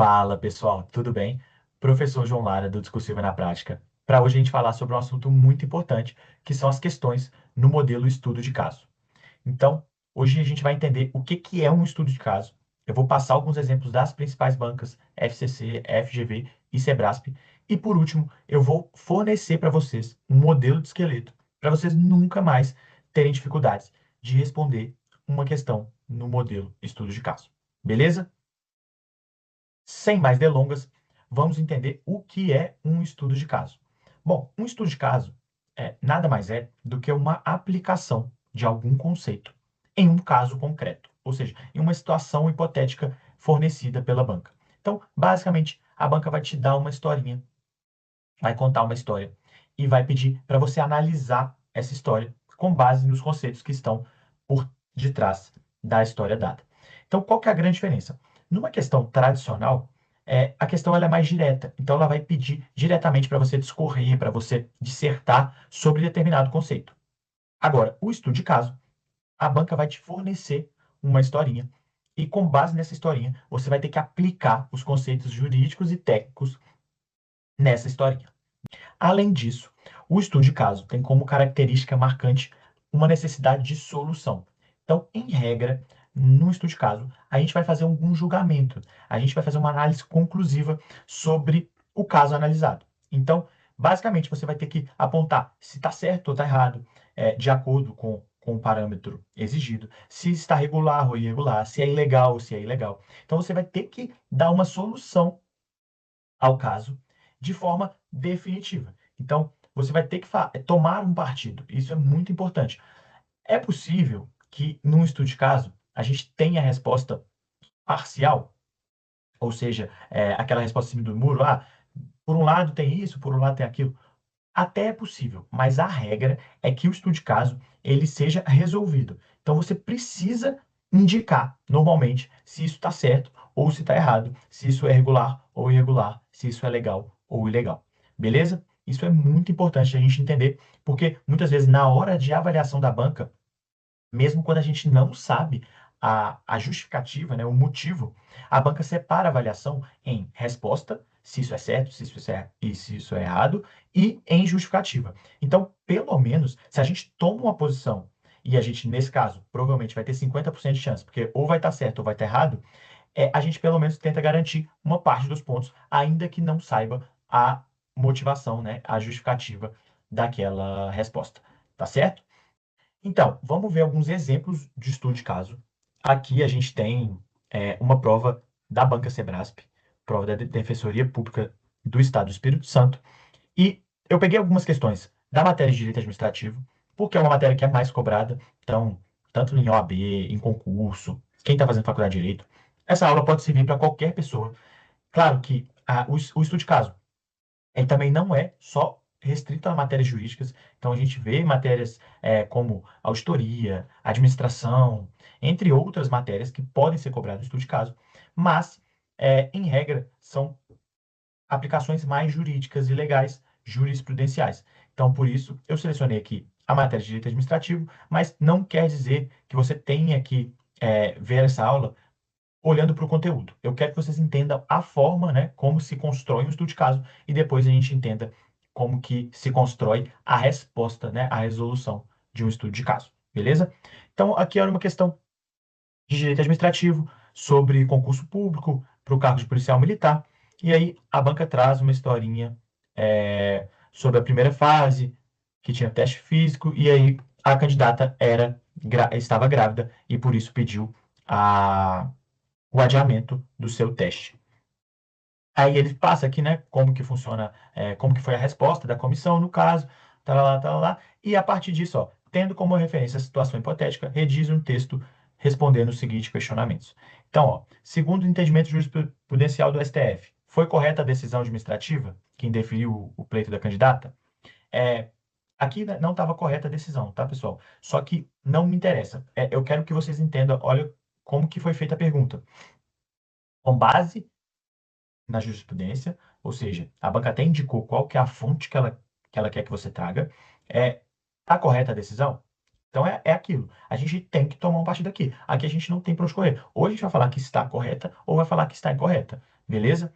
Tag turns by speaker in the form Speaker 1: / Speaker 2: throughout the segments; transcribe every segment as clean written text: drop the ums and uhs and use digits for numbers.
Speaker 1: Fala pessoal, tudo bem? Professor João Lara, do Discursiva na Prática. Para hoje a gente falar sobre um assunto muito importante, que são as questões no modelo estudo de caso. Então, hoje a gente vai entender o que que é um estudo de caso. Eu vou passar alguns exemplos das principais bancas, FCC, FGV e Sebrasp. E por último, eu vou fornecer para vocês um modelo de esqueleto, para vocês nunca mais terem dificuldades de responder uma questão no modelo estudo de caso. Beleza? Sem mais delongas, vamos entender o que é um estudo de caso. Bom, um estudo de caso nada mais é do que uma aplicação de algum conceito em um caso concreto, ou seja, em uma situação hipotética fornecida pela banca. Então, basicamente, a banca vai te dar uma historinha, vai contar uma história e vai pedir para você analisar essa história com base nos conceitos que estão por detrás da história dada. Então, qual que é a grande diferença? Numa questão tradicional, a questão ela é mais direta. Então, ela vai pedir diretamente para você discorrer, para você dissertar sobre determinado conceito. Agora, o estudo de caso, a banca vai te fornecer uma historinha e, com base nessa historinha, você vai ter que aplicar os conceitos jurídicos e técnicos nessa historinha. Além disso, o estudo de caso tem como característica marcante uma necessidade de solução. Então, em regra, no estudo de caso, a gente vai fazer algum julgamento, a gente vai fazer uma análise conclusiva sobre o caso analisado. Então, basicamente, você vai ter que apontar se está certo ou está errado, de acordo com o parâmetro exigido, se está regular ou irregular, se é ilegal ou se é ilegal. Então, você vai ter que dar uma solução ao caso de forma definitiva. Então, você vai ter que tomar um partido. Isso é muito importante. É possível que, num estudo de caso, a gente tenha a resposta parcial, ou seja, aquela resposta em cima do muro, por um lado tem isso, por um lado tem aquilo. Até é possível, mas a regra é que o estudo de caso ele seja resolvido. Então você precisa indicar, normalmente, se isso está certo ou se está errado, se isso é regular ou irregular, se isso é legal ou ilegal. Beleza? Isso é muito importante a gente entender, porque muitas vezes na hora de avaliação da banca, mesmo quando a gente não sabe a justificativa, né, o motivo, a banca separa a avaliação em resposta, se isso é certo, se isso é, e se isso é errado, e em justificativa. Então, pelo menos, se a gente toma uma posição, e a gente, nesse caso, provavelmente vai ter 50% de chance, porque ou vai estar certo ou vai estar errado, a gente pelo menos tenta garantir uma parte dos pontos, ainda que não saiba a motivação, né, a justificativa daquela resposta. Tá certo? Então, vamos ver alguns exemplos de estudo de caso. Aqui a gente tem uma prova da Banca Sebrasp, prova da Defensoria Pública do Estado do Espírito Santo, e eu peguei algumas questões da matéria de Direito Administrativo, porque é uma matéria que é mais cobrada, então, tanto em OAB, em concurso, quem está fazendo faculdade de Direito, essa aula pode servir para qualquer pessoa. Claro que o estudo de caso ele também não é só restrito a matérias jurídicas. Então, a gente vê matérias como auditoria, administração, entre outras matérias que podem ser cobradas no estudo de caso, mas, em regra, são aplicações mais jurídicas e legais, jurisprudenciais. Então, por isso, eu selecionei aqui a matéria de direito administrativo, mas não quer dizer que você tenha que ver essa aula olhando para o conteúdo. Eu quero que vocês entendam a forma, né, como se constrói um estudo de caso e depois a gente entenda como que se constrói a resposta, né, a resolução de um estudo de caso. Beleza? Então, aqui era uma questão de direito administrativo sobre concurso público para o cargo de policial militar. E aí a banca traz uma historinha sobre a primeira fase, que tinha teste físico, e aí a candidata estava grávida e por isso pediu a o adiamento do seu teste. Aí ele passa aqui, né, como que funciona, como que foi a resposta da comissão no caso, tal lá, e a partir disso, ó, tendo como referência a situação hipotética, redige um texto respondendo os seguintes questionamentos. Então, ó, segundo o entendimento jurisprudencial do STF, foi correta a decisão administrativa que indeferiu o pleito da candidata? É, aqui né, não estava correta a decisão, tá, pessoal? Só que não me interessa. Eu quero que vocês entendam, olha como que foi feita a pergunta. Com base na jurisprudência, ou seja, a banca até indicou qual que é a fonte que ela quer que você traga. Tá correta a decisão? Então é aquilo. A gente tem que tomar um partido aqui. Aqui a gente não tem para onde correr. Ou a gente vai falar que está correta, ou vai falar que está incorreta. beleza?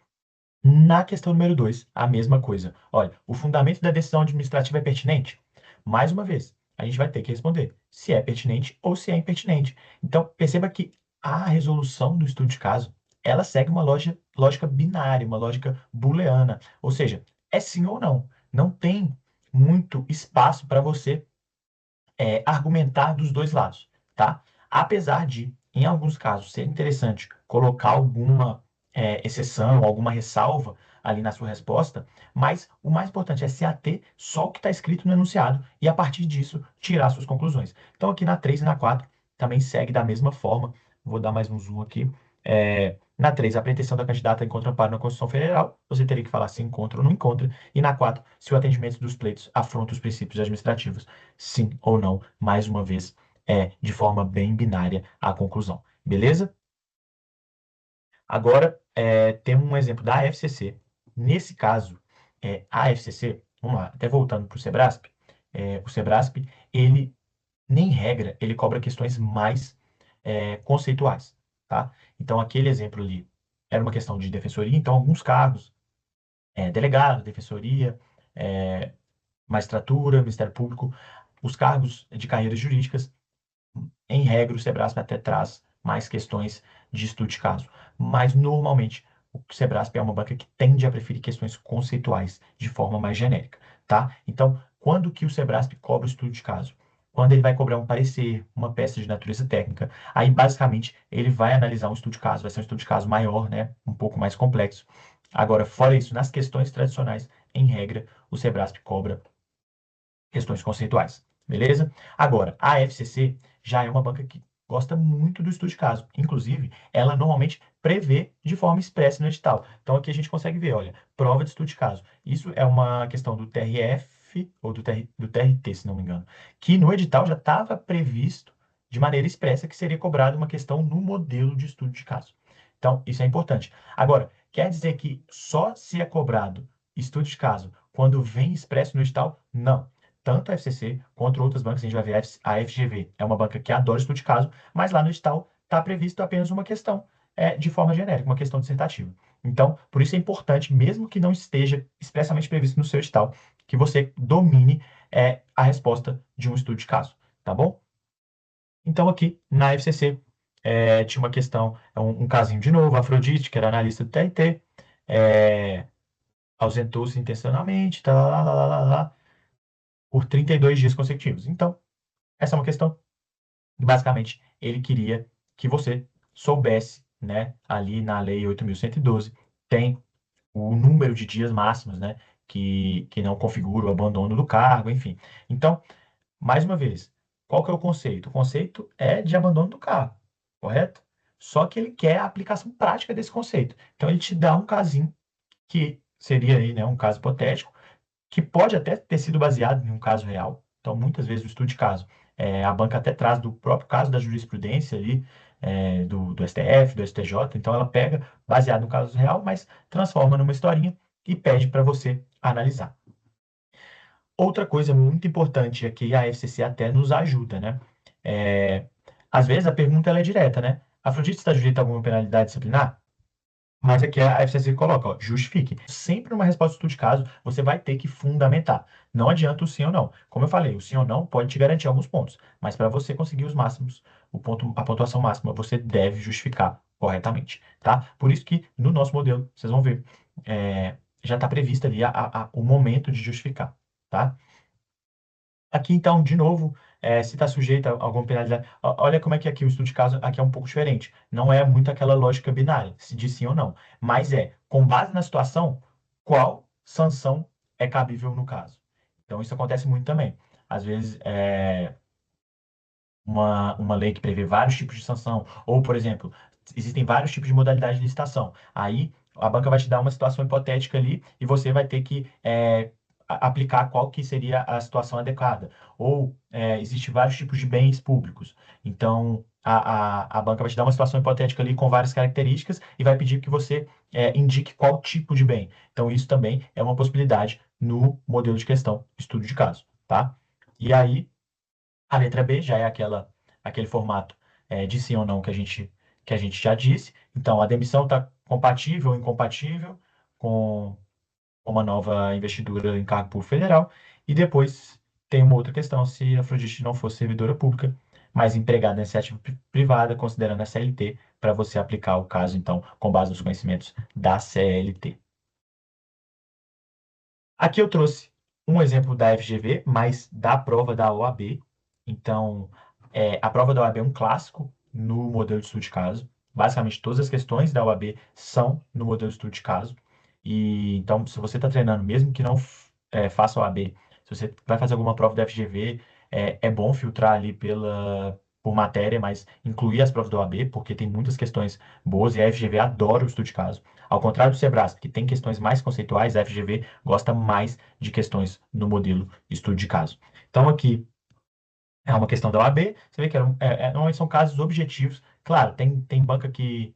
Speaker 1: Na questão número 2, a mesma coisa. Olha, o fundamento da decisão administrativa é pertinente? Mais uma vez, a gente vai ter que responder se é pertinente ou se é impertinente. Então, perceba que a resolução do estudo de caso, ela segue uma lógica binária, uma lógica booleana. Ou seja, é sim ou não. Não tem muito espaço para você argumentar dos dois lados, tá? Apesar de, em alguns casos, ser interessante colocar alguma exceção, alguma ressalva ali na sua resposta, mas o mais importante é se ater só ao que está escrito no enunciado e, a partir disso, tirar suas conclusões. Então, aqui na 3 e na 4 também segue da mesma forma. Vou dar mais um zoom aqui. Na 3, a pretensão da candidata encontra amparo na Constituição Federal. Você teria que falar se encontra ou não encontra. E na 4, se o atendimento dos pleitos afronta os princípios administrativos, sim ou não, mais uma vez, de forma bem binária a conclusão. Beleza? Agora, temos um exemplo da FCC. Nesse caso, a FCC, vamos lá, até voltando para o Sebrasp, o Sebrasp, ele, nem regra, ele cobra questões mais conceituais, tá? Então, aquele exemplo ali era uma questão de defensoria, então, alguns cargos, delegado, defensoria, magistratura, Ministério Público, os cargos de carreiras jurídicas, em regra, o Sebrasp até traz mais questões de estudo de caso. Mas, normalmente, o Sebrasp é uma banca que tende a preferir questões conceituais de forma mais genérica, tá? Então, quando que o Sebrasp cobra o estudo de caso? Quando ele vai cobrar um parecer, uma peça de natureza técnica, aí, basicamente, ele vai analisar um estudo de caso, vai ser um estudo de caso maior, né? Um pouco mais complexo. Agora, fora isso, nas questões tradicionais, em regra, o Sebrasp cobra questões conceituais, beleza? Agora, a FCC já é uma banca que gosta muito do estudo de caso. Inclusive, ela normalmente prevê de forma expressa no edital. Então, aqui a gente consegue ver, olha, prova de estudo de caso. Isso é uma questão do TRF ou do TRT, se não me engano, que no edital já estava previsto de maneira expressa que seria cobrada uma questão no modelo de estudo de caso. Então, isso é importante. Agora, quer dizer que só se é cobrado estudo de caso quando vem expresso no edital? Não. Tanto a FCC quanto outras bancas, a gente vai ver a FGV, é uma banca que adora estudo de caso, mas lá no edital está previsto apenas uma questão de forma genérica, uma questão dissertativa. Então, por isso é importante, mesmo que não esteja expressamente previsto no seu edital, que você domine a resposta de um estudo de caso, tá bom? Então, aqui na FCC, tinha uma questão, um casinho de novo, Afrodite, que era analista do TRT, ausentou-se intencionalmente, tá, lá, lá, lá, lá, lá, por 32 dias consecutivos. Então, essa é uma questão que, basicamente, ele queria que você soubesse, né, ali na Lei 8.112, tem o número de dias máximos, né, que não configura o abandono do cargo, enfim. Então, mais uma vez, qual que é o conceito? O conceito é de abandono do cargo, correto? Só que ele quer a aplicação prática desse conceito. Então, ele te dá um casinho que seria aí, né, um caso hipotético, que pode até ter sido baseado em um caso real. Então, muitas vezes, o estudo de caso, a banca até traz do próprio caso da jurisprudência ali, do STF, do STJ. Então, ela pega, baseado no caso real, mas transforma numa historinha e pede para você analisar. Outra coisa muito importante aqui, a FCC até nos ajuda, né? É, Às vezes a pergunta ela é direta, né? Afrodite está sujeito a alguma penalidade disciplinar? Mas aqui a FCC coloca, ó, justifique. Sempre numa resposta de estudo de caso, você vai ter que fundamentar. Não adianta o sim ou não. Como eu falei, o sim ou não pode te garantir alguns pontos, mas para você conseguir os máximos, a pontuação máxima, você deve justificar corretamente, tá? Por isso que no nosso modelo, vocês vão ver, já está previsto ali o momento de justificar, tá? Aqui, então, de novo, se está sujeito a alguma penalidade. Olha como é que aqui o estudo de caso aqui é um pouco diferente. Não é muito aquela lógica binária, se diz sim ou não. Mas com base na situação, qual sanção é cabível no caso. Então, isso acontece muito também. Às vezes, uma lei que prevê vários tipos de sanção, ou, por exemplo, existem vários tipos de modalidade de licitação. Aí a banca vai te dar uma situação hipotética ali e você vai ter que aplicar qual que seria a situação adequada. Ou existe vários tipos de bens públicos. Então, a banca vai te dar uma situação hipotética ali com várias características e vai pedir que você indique qual tipo de bem. Então, isso também é uma possibilidade no modelo de questão, estudo de caso, tá? E aí, a letra B já é aquele formato de sim ou não que a gente já disse. Então, a demissão está compatível ou incompatível com uma nova investidura em cargo público federal. E depois tem uma outra questão, se a Afrodite não fosse servidora pública, mas empregada na iniciativa privada, considerando a CLT, para você aplicar o caso, então, com base nos conhecimentos da CLT. Aqui eu trouxe um exemplo da FGV, mas da prova da OAB. Então, a prova da OAB é um clássico no modelo de estudo de caso. Basicamente, todas as questões da OAB são no modelo de estudo de caso. E então, se você está treinando, mesmo que não faça OAB, se você vai fazer alguma prova da FGV, é bom filtrar ali por matéria, mas incluir as provas da OAB, porque tem muitas questões boas e a FGV adora o estudo de caso. Ao contrário do Sebrasp, que tem questões mais conceituais, a FGV gosta mais de questões no modelo estudo de caso. Então, aqui é uma questão da OAB, você vê que normalmente são casos objetivos. Claro, tem banca que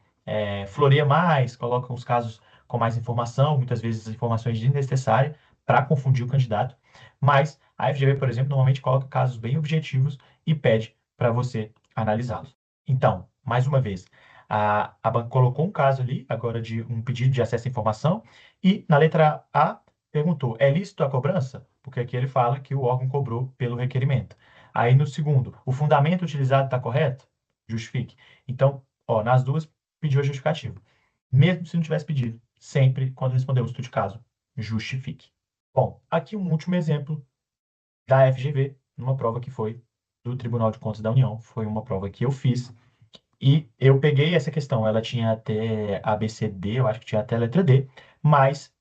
Speaker 1: floreia mais, coloca os casos com mais informação, muitas vezes informações desnecessárias para confundir o candidato. Mas a FGV, por exemplo, normalmente coloca casos bem objetivos e pede para você analisá-los. Então, mais uma vez, a banca colocou um caso ali, agora de um pedido de acesso à informação, e na letra A perguntou: é lícito a cobrança? Porque aqui ele fala que o órgão cobrou pelo requerimento. Aí no segundo, o fundamento utilizado está correto? Justifique. Então, ó, nas duas pediu a justificativa. Mesmo se não tivesse pedido, sempre quando respondeu o estudo de caso, justifique. Bom, aqui um último exemplo da FGV, numa prova que foi do Tribunal de Contas da União. Foi uma prova que eu fiz e eu peguei essa questão. Ela tinha até A, B, C, D, eu acho que tinha até a letra D, mas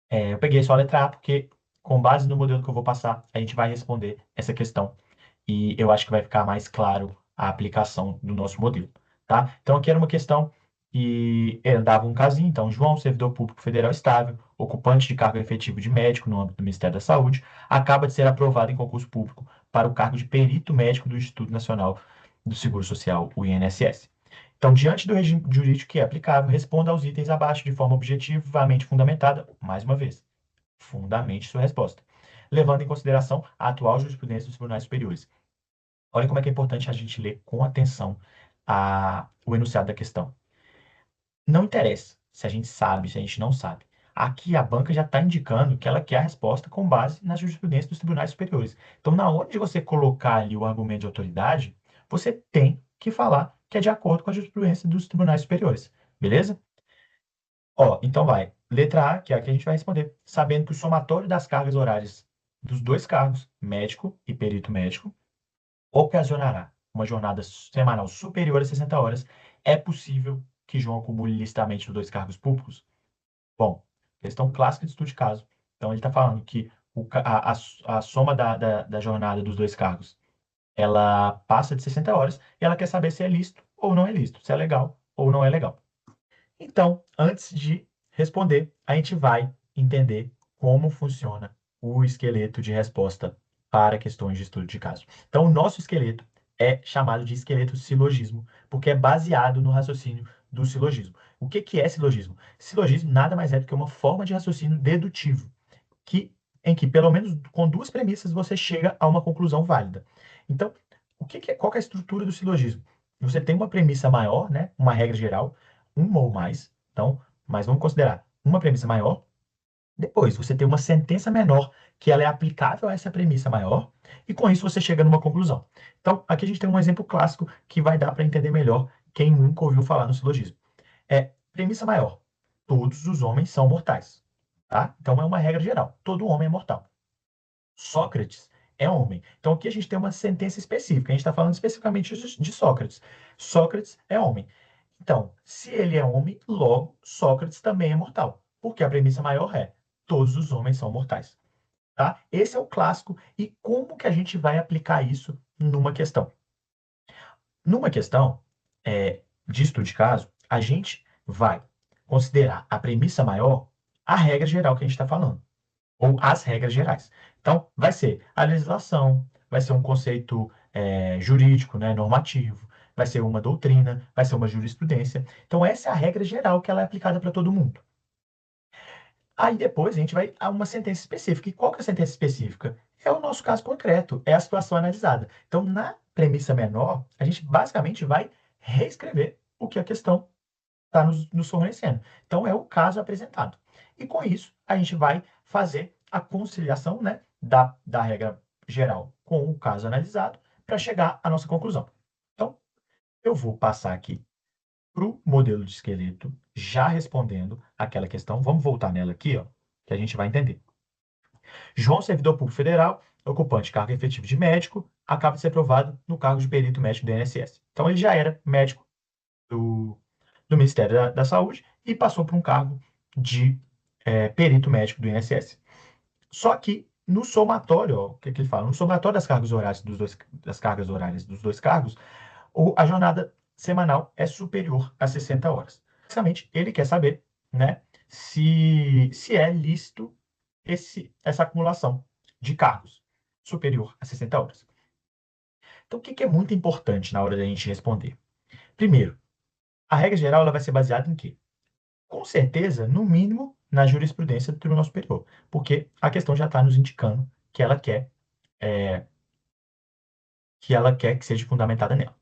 Speaker 1: eu peguei só a letra A porque, com base no modelo que eu vou passar, a gente vai responder essa questão e eu acho que vai ficar mais claro a aplicação do nosso modelo, tá? Então, aqui era uma questão que dava um casinho. Então, João, servidor público federal estável, ocupante de cargo efetivo de médico no âmbito do Ministério da Saúde, acaba de ser aprovado em concurso público para o cargo de perito médico do Instituto Nacional do Seguro Social, o INSS. Então, diante do regime jurídico que é aplicável, responda aos itens abaixo de forma objetivamente fundamentada, mais uma vez, fundamente sua resposta, levando em consideração a atual jurisprudência dos tribunais superiores. Olha como é que é importante a gente ler com atenção o enunciado da questão. Não interessa se a gente sabe, se a gente não sabe. Aqui a banca já está indicando que ela quer a resposta com base na jurisprudência dos tribunais superiores. Então, na hora de você colocar ali o argumento de autoridade, você tem que falar que é de acordo com a jurisprudência dos tribunais superiores. Beleza? Ó, então vai. Letra A, que é a que a gente vai responder. Sabendo que o somatório das cargas horárias dos dois cargos, médico e perito médico, ocasionará uma jornada semanal superior a 60 horas, é possível que João acumule licitamente os dois cargos públicos? Bom, questão clássica de estudo de caso. Então, ele está falando que a soma da jornada dos dois cargos, ela passa de 60 horas e ela quer saber se é lícito ou não é lícito, se é legal ou não é legal. Então, antes de responder, a gente vai entender como funciona o esqueleto de resposta para questões de estudo de caso. Então, o nosso esqueleto é chamado de esqueleto silogismo, porque é baseado no raciocínio do silogismo. O que que é silogismo? Silogismo nada mais é do que uma forma de raciocínio dedutivo, em que, pelo menos com duas premissas, você chega a uma conclusão válida. Então, qual que é a estrutura do silogismo? Você tem uma premissa maior, né, uma regra geral, uma ou mais. Então, mas vamos considerar uma premissa maior. Depois, você tem uma sentença menor, que ela é aplicável a essa premissa maior, e com isso você chega numa conclusão. Então, aqui a gente tem um exemplo clássico que vai dar para entender melhor quem nunca ouviu falar no silogismo. Premissa maior: todos os homens são mortais. Tá? Então, é uma regra geral: todo homem é mortal. Sócrates é homem. Então, aqui a gente tem uma sentença específica. A gente está falando especificamente de Sócrates. Sócrates é homem. Então, se ele é homem, logo Sócrates também é mortal. Porque a premissa maior é: todos os homens são mortais. Tá? Esse é o clássico. E como que a gente vai aplicar isso numa questão? Numa questão de estudo de caso, a gente vai considerar a premissa maior a regra geral que a gente está falando, ou as regras gerais. Então, vai ser a legislação, vai ser um conceito jurídico, né, normativo, vai ser uma doutrina, vai ser uma jurisprudência. Então, essa é a regra geral que ela é aplicada para todo mundo. Aí depois a gente vai a uma sentença específica. E qual que é a sentença específica? É o nosso caso concreto, é a situação analisada. Então, na premissa menor, a gente basicamente vai reescrever o que a questão está nos fornecendo. Então, é o caso apresentado. E com isso, a gente vai fazer a conciliação, né, da regra geral com o caso analisado para chegar à nossa conclusão. Então, eu vou passar aqui para o modelo de esqueleto, já respondendo aquela questão. Vamos voltar nela aqui, ó, que a gente vai entender. João, servidor público federal, ocupante cargo efetivo de médico, acaba de ser aprovado no cargo de perito médico do INSS. Então, ele já era médico do Ministério da Saúde e passou para um cargo de perito médico do INSS. Só que no somatório, ó, o que ele fala? No somatório das cargas horárias dos dois cargos, a jornada semanal é superior a 60 horas. Basicamente, ele quer saber, né, se é lícito essa acumulação de cargos superior a 60 horas. Então, o que é muito importante na hora da gente responder? Primeiro, a regra geral ela vai ser baseada em quê? Com certeza, no mínimo, na jurisprudência do Tribunal Superior, porque a questão já está nos indicando que ela quer que seja fundamentada nela.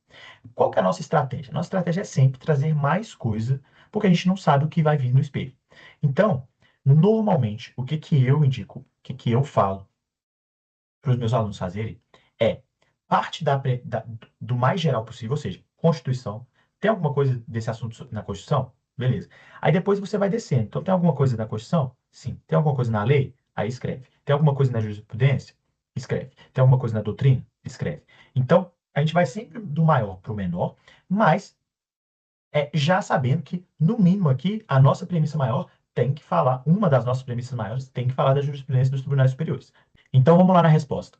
Speaker 1: Qual que é a nossa estratégia? Nossa estratégia é sempre trazer mais coisa, porque a gente não sabe o que vai vir no espelho. Então, normalmente, o que que eu indico, o que que eu falo para os meus alunos fazerem é parte do mais geral possível, ou seja, Constituição. Tem alguma coisa desse assunto na Constituição? Beleza. Aí depois você vai descendo. Então, tem alguma coisa na Constituição? Sim. Tem alguma coisa na lei? Aí escreve. Tem alguma coisa na jurisprudência? Escreve. Tem alguma coisa na doutrina? Escreve. Então, a gente vai sempre do maior para o menor, mas já sabendo que, no mínimo aqui, a nossa premissa maior tem que falar, uma das nossas premissas maiores tem que falar da jurisprudência dos tribunais superiores. Então, vamos lá na resposta.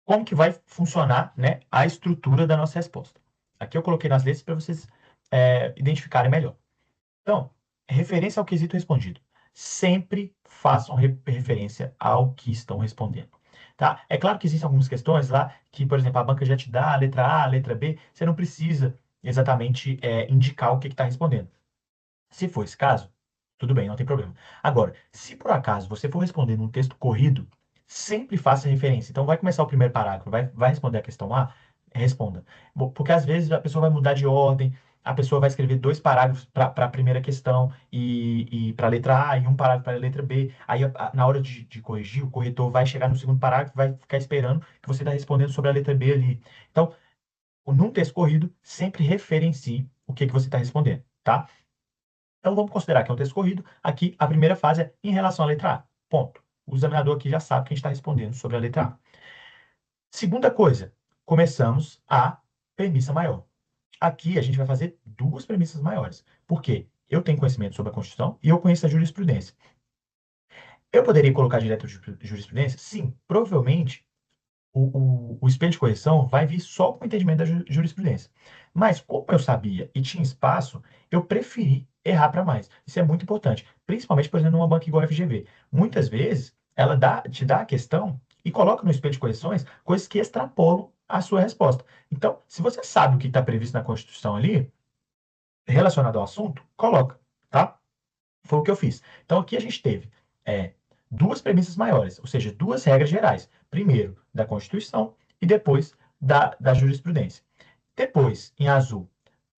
Speaker 1: Como que vai funcionar, né, a estrutura da nossa resposta? Aqui eu coloquei nas letras para vocês identificarem melhor. Então, referência ao quesito respondido. Sempre façam referência ao que estão respondendo. Tá? É claro que existem algumas questões lá que, por exemplo, a banca já te dá a letra A, a letra B, você não precisa exatamente indicar o que está respondendo. Se for esse caso, tudo bem, não tem problema. Agora, se por acaso você for responder num texto corrido, sempre faça referência. Então, vai começar o primeiro parágrafo, vai responder a questão A, responda. Porque às vezes a pessoa vai mudar de ordem, a pessoa vai escrever dois parágrafos para a primeira questão e para a letra A e um parágrafo para a letra B. Aí, na hora de corrigir, o corretor vai chegar no segundo parágrafo e vai ficar esperando que você está respondendo sobre a letra B ali. Então, num texto corrido, sempre referencie o que você está respondendo, tá? Então, vamos considerar que é um texto corrido. Aqui, a primeira fase é em relação à letra A. Ponto. O examinador aqui já sabe que a gente está respondendo sobre a letra A. Segunda coisa, começamos a premissa maior. Aqui, a gente vai fazer duas premissas maiores. Por quê? Eu tenho conhecimento sobre a Constituição e eu conheço a jurisprudência. Eu poderia colocar direto jurisprudência? Sim, provavelmente o espelho de correção vai vir só com o entendimento da jurisprudência. Mas, como eu sabia e tinha espaço, eu preferi errar para mais. Isso é muito importante, principalmente, por exemplo, numa banca igual a FGV. Muitas vezes, ela te dá a questão e coloca no espelho de correções coisas que extrapolam a sua resposta. Então, se você sabe o que está previsto na Constituição ali, relacionado ao assunto, coloca, tá? Foi o que eu fiz. Então, aqui a gente teve é, duas premissas maiores, ou seja, duas regras gerais. Primeiro, da Constituição e depois da jurisprudência. Depois, em azul,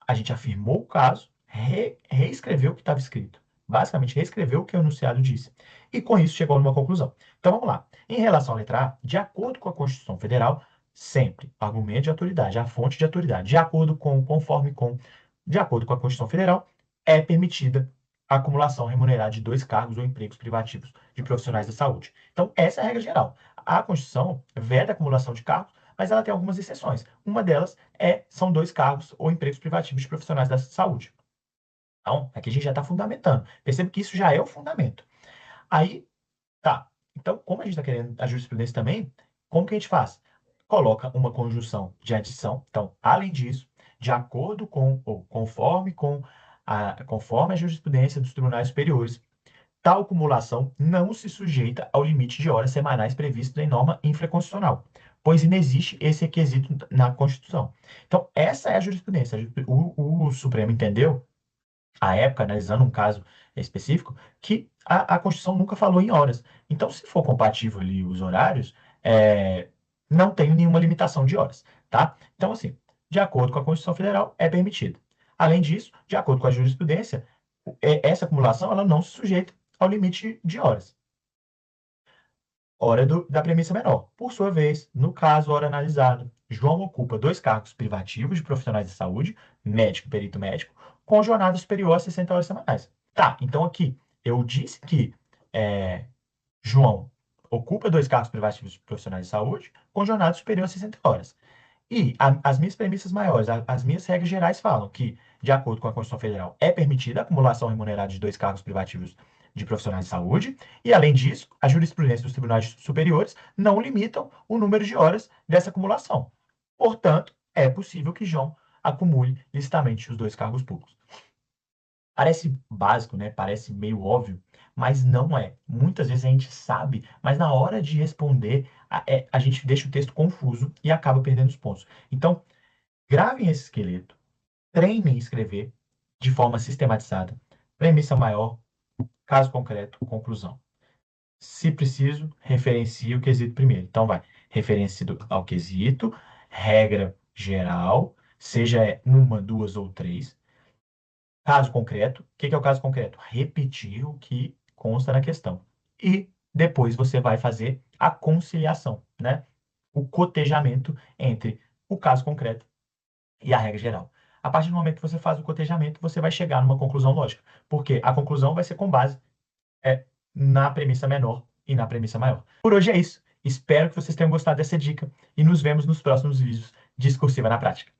Speaker 1: a gente afirmou o caso, reescreveu o que estava escrito. Basicamente, reescreveu o que o enunciado disse. E com isso chegou numa conclusão. Então, vamos lá. Em relação à letra A, de acordo com a Constituição Federal, sempre argumento de autoridade, a fonte de autoridade, de acordo com a Constituição Federal, é permitida a acumulação remunerada de dois cargos ou empregos privativos de profissionais da saúde. Então, essa é a regra geral. A Constituição veda a acumulação de cargos, mas ela tem algumas exceções. Uma delas são dois cargos ou empregos privativos de profissionais da saúde. Então, aqui a gente já está fundamentando. Perceba que isso já é o fundamento. Aí, tá. Então, como a gente está querendo a jurisprudência também, como que a gente faz? Coloca uma conjunção de adição. Então, além disso, de acordo com, ou conforme a jurisprudência dos tribunais superiores, tal acumulação não se sujeita ao limite de horas semanais previsto em norma infraconstitucional, pois inexiste esse requisito na Constituição. Então, essa é a jurisprudência. O Supremo entendeu, à época, analisando um caso específico, que a Constituição nunca falou em horas. Então, se for compatível ali os horários, não tem nenhuma limitação de horas, tá? Então, assim, de acordo com a Constituição Federal, é permitido. Além disso, de acordo com a jurisprudência, essa acumulação ela não se sujeita ao limite de horas. Hora da premissa menor. Por sua vez, no caso, hora analisado, João ocupa 2 cargos privativos de profissionais de saúde, médico e perito médico, com jornada superior a 60 horas semanais. Tá, então aqui, eu disse que é, João ocupa 2 cargos privativos de profissionais de saúde, com jornada superior a 60 horas. E as minhas premissas maiores, as minhas regras gerais falam que, de acordo com a Constituição Federal, é permitida a acumulação remunerada de 2 cargos privativos de profissionais de saúde, e, além disso, a jurisprudência dos tribunais superiores não limitam o número de horas dessa acumulação. Portanto, é possível que João acumule licitamente os 2 cargos públicos. Parece básico, né? Parece meio óbvio, mas não é. Muitas vezes a gente sabe, mas na hora de responder, a gente deixa o texto confuso e acaba perdendo os pontos. Então, gravem esse esqueleto, treinem escrever de forma sistematizada. Premissa maior, caso concreto, conclusão. Se preciso, referencie o quesito primeiro. Então, vai, referenciado ao quesito, regra geral, seja uma, duas ou três. Caso concreto, o que é o caso concreto? Repetir o que consta na questão. E depois você vai fazer a conciliação, né? O cotejamento entre o caso concreto e a regra geral. A partir do momento que você faz o cotejamento, você vai chegar numa conclusão lógica, porque a conclusão vai ser com base é, na premissa menor e na premissa maior. Por hoje é isso. Espero que vocês tenham gostado dessa dica e nos vemos nos próximos vídeos de Discursiva na Prática.